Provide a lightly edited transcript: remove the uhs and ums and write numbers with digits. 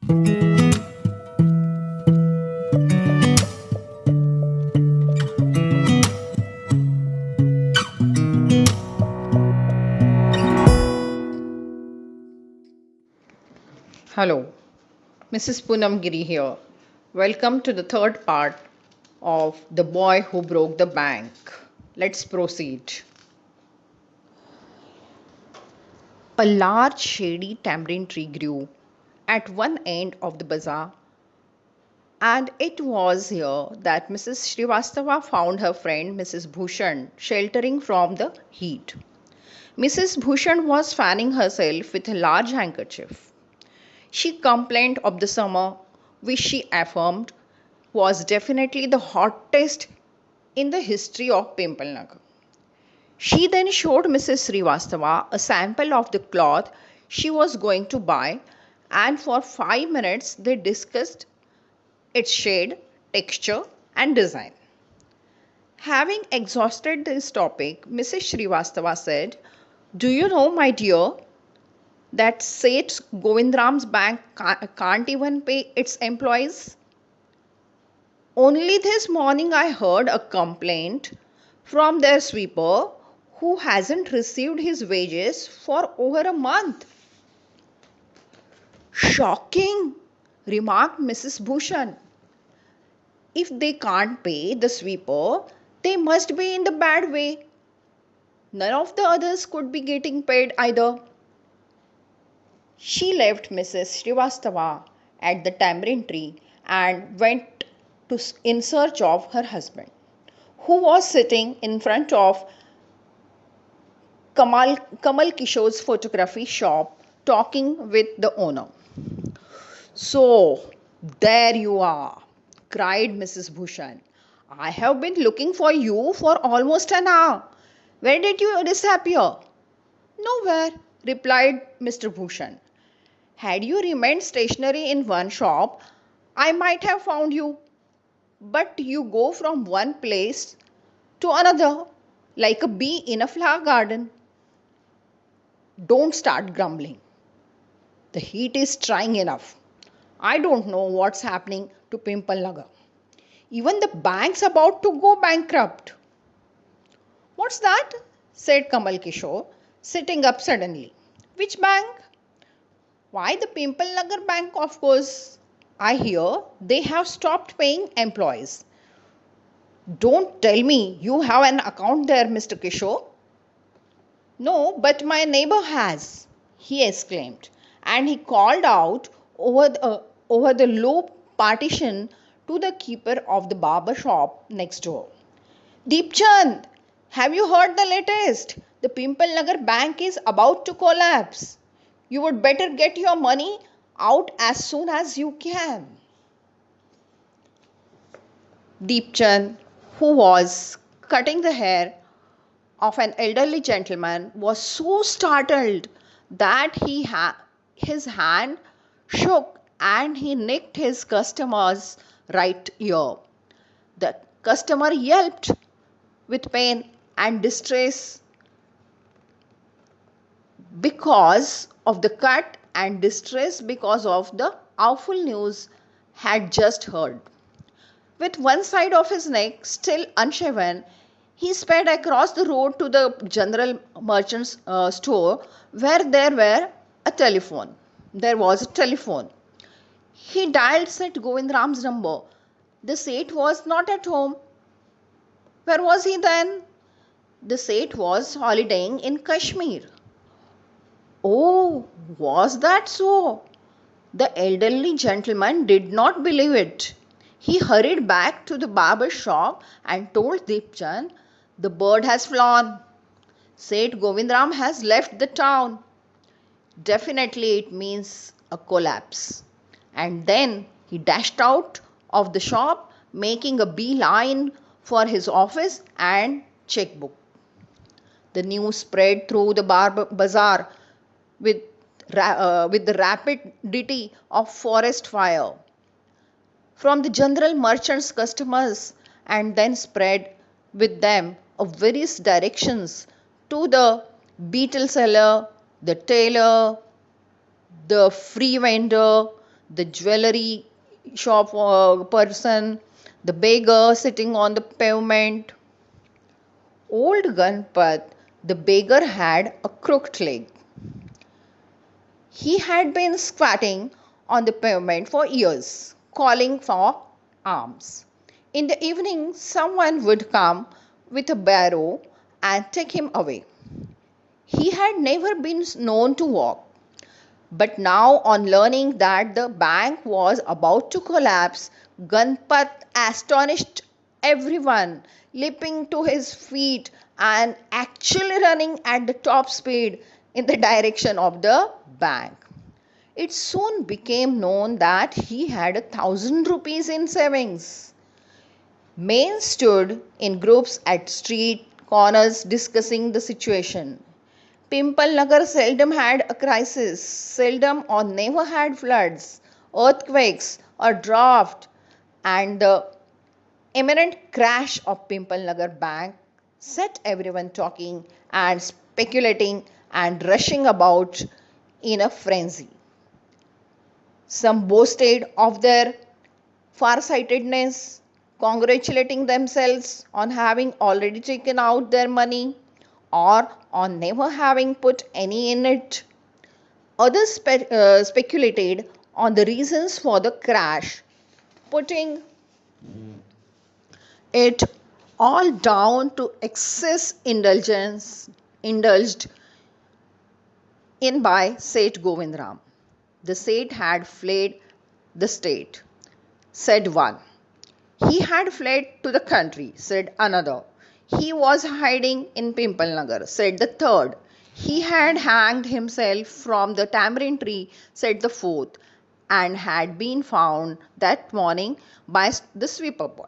Hello, Mrs.Poonam Giri here. Welcome to the third part of The Boy Who Broke the Bank. Let's proceed. A large shady tamarind tree grew at one end of the bazaar, and it was here that Mrs. Srivastava found her friend Mrs. Bhushan sheltering from the heat. Mrs. Bhushan was fanning herself with a large handkerchief. She complained of the summer, which she affirmed was definitely the hottest in the history of Pimpalnagar. She then showed Mrs. Srivastava a sample of the cloth she was going to buy, and for 5 minutes they discussed its shade, texture, and design. Having exhausted this topic, Mrs. Srivastava said, "Do you know, my dear, that Seth Govindram's bank can't even pay its employees? Only this morning I heard a complaint from their sweeper who hasn't received his wages for over a month." "Shocking," remarked Mrs. Bhushan. "If they can't pay the sweeper, they must be in the bad way. None of the others could be getting paid either." She left Mrs. Srivastava at the tamarind tree and went in search of her husband, who was sitting in front of Kamal Kishore's photography shop talking with the owner. "So, there you are," cried Mrs. Bhushan. "I have been looking for you for almost an hour. Where did you disappear?" "Nowhere," replied Mr. Bhushan. "Had you remained stationary in one shop, I might have found you. But you go from one place to another like a bee in a flower garden. Don't start grumbling. The heat is trying enough. I don't know what's happening to Pimpalnagar. Even the bank's about to go bankrupt." "What's that?" said Kamal Kishore, sitting up suddenly. "Which bank?" "Why, the Pimpalnagar bank, of course. I hear they have stopped paying employees." "Don't tell me you have an account there, Mr. Kishore." "No, but my neighbor has," he exclaimed, and he called out over the low partition to the keeper of the barber shop next door. "Deepchand, have you heard the latest? The Pimpalnagar bank is about to collapse. You would better get your money out as soon as you can." Deepchand, who was cutting the hair of an elderly gentleman, was so startled that his hand shook and he nicked his customer's right ear. The customer yelped with pain and distress because of the cut and distress because of the awful news had just heard. With one side of his neck still unshaven, he sped across the road to the general merchant's store where There was a telephone. He dialed Seth Govindram's number. The Seth was not at home. Where was he then? The Seth was holidaying in Kashmir. Oh, was that so? The elderly gentleman did not believe it. He hurried back to the barber shop and told Deepchand, "The bird has flown. Seth Govindram has left the town. Definitely it means a collapse." And then he dashed out of the shop, making a beeline for his office and checkbook. The news spread through the bazaar with, with the rapidity of forest fire from the general merchants' customers, and then spread with them of various directions to the beetle seller, the tailor, the free vendor, the jewelry shop person, the beggar sitting on the pavement. Old Ganpat, the beggar, had a crooked leg. He had been squatting on the pavement for years, calling for alms. In the evening, someone would come with a barrow and take him away. He had never been known to walk, but now, on learning that the bank was about to collapse, Ganpat astonished everyone, leaping to his feet and actually running at the top speed in the direction of the bank. It soon became known that he had 1,000 rupees in savings. Men stood in groups at street corners discussing the situation. Pimple Nagar seldom had a crisis, seldom or never had floods, earthquakes, or drought, and the imminent crash of Pimple Nagar Bank set everyone talking and speculating and rushing about in a frenzy. Some boasted of their farsightedness, congratulating themselves on having already taken out their money or on never having put any in it. Others speculated on the reasons for the crash, putting it all down to excess indulgence indulged in by Seth Govindram. The Seth had fled the state, said one. He had fled to the country, said another. He was hiding in Pimple Nagar, said the third. He had hanged himself from the tamarind tree, said the fourth, and had been found that morning by the sweeper boy.